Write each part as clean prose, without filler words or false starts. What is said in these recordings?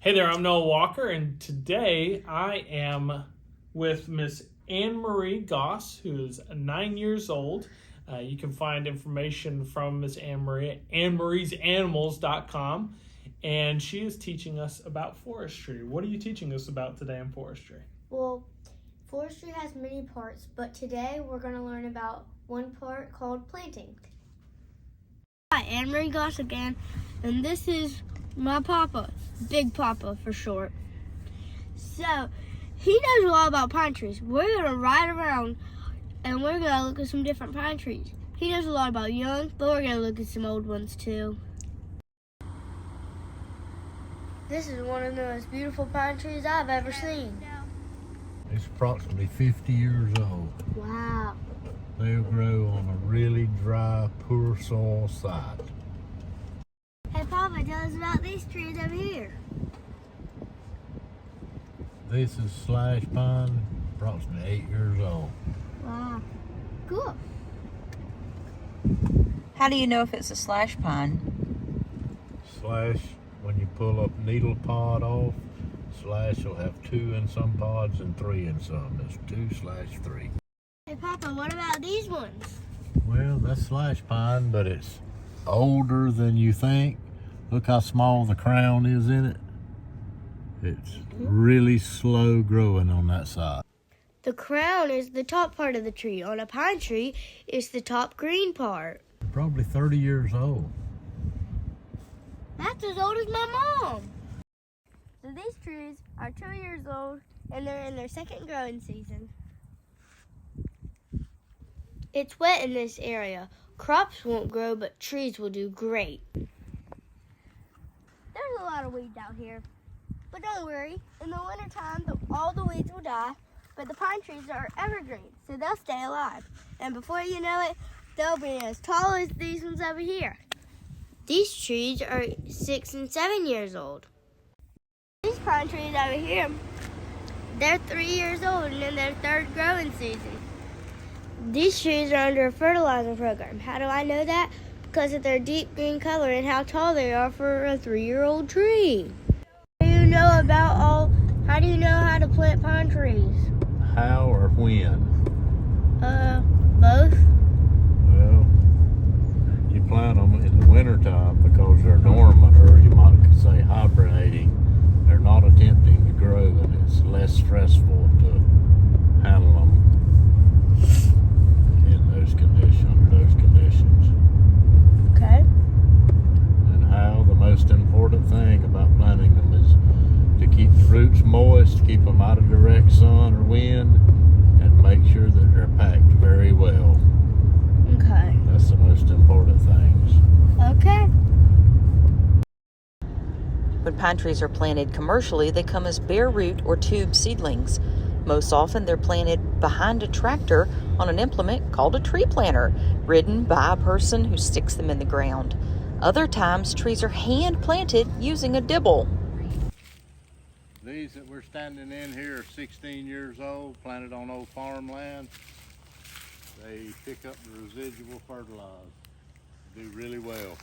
Hey there, I'm Noah Walker, and today I am with Miss AnnMarie Goss, who is 9 years old. You can find information from Miss AnnMarie at AnnMariesAnimals.com, and she is teaching us about forestry. What are you teaching us about today in forestry? Well, forestry has many parts, but today we're going to learn about one part called planting. Hi, AnnMarie Goss again, and this is my papa, Big Papa for short. So, he knows a lot about pine trees. We're going to ride around and we're going to look at some different pine trees. He knows a lot about young, but we're going to look at some old ones too. This is one of the most beautiful pine trees I've ever seen. It's approximately 50 years old. Wow. They'll grow on a really dry, poor soil site. Hey Papa, tell us about these trees over here. This is slash pine, approximately 8 years old. Wow. Cool. How do you know if it's a slash pine? Slash, when you pull a needle pod off, slash will have 2 in some pods and 3 in some. It's 2/3. Hey Papa, what about these ones? Well, that's slash pine, but it's older than you think. Look how small the crown is in it. It's really slow growing on that side. The crown is the top part of the tree. On a pine tree, it's the top green part. Probably 30 years old. That's as old as my mom. So these trees are 2 years old and they're in their second growing season. It's wet in this area. Crops won't grow, but trees will do great. There's a lot of weeds out here, but don't worry. In the wintertime, all the weeds will die, but the pine trees are evergreen, so they'll stay alive. And before you know it, they'll be as tall as these ones over here. These trees are 6 and 7 years old. These pine trees over here, they're 3 years old and in their third growing season. These trees are under a fertilizer program. How do I know that? Because of their deep green color and how tall they are for a 3-year-old tree. How do you know how to plant pine trees? How or when? Both. Well, you plant them in the wintertime because they're dormant, or you might say hibernating. They're not attempting to grow, and it's less stressful to handle them in those conditions, under those conditions. Okay. And how the most important thing about planting them is to keep the roots moist, keep them out of direct sun or wind, and make sure that they're packed very well. Okay. That's the most important things. Okay. When pine trees are planted commercially, they come as bare root or tube seedlings. Most often, they're planted behind a tractor on an implement called a tree planter, ridden by a person who sticks them in the ground. Other times, trees are hand planted using a dibble. These that we're standing in here are 16 years old, planted on old farmland. They pick up the residual fertilizer, do really well.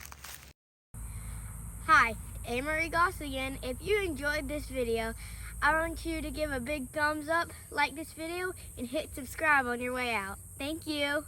Hi, AnnMarie Goss again. If you enjoyed this video, I want you to give a big thumbs up, like this video, and hit subscribe on your way out. Thank you.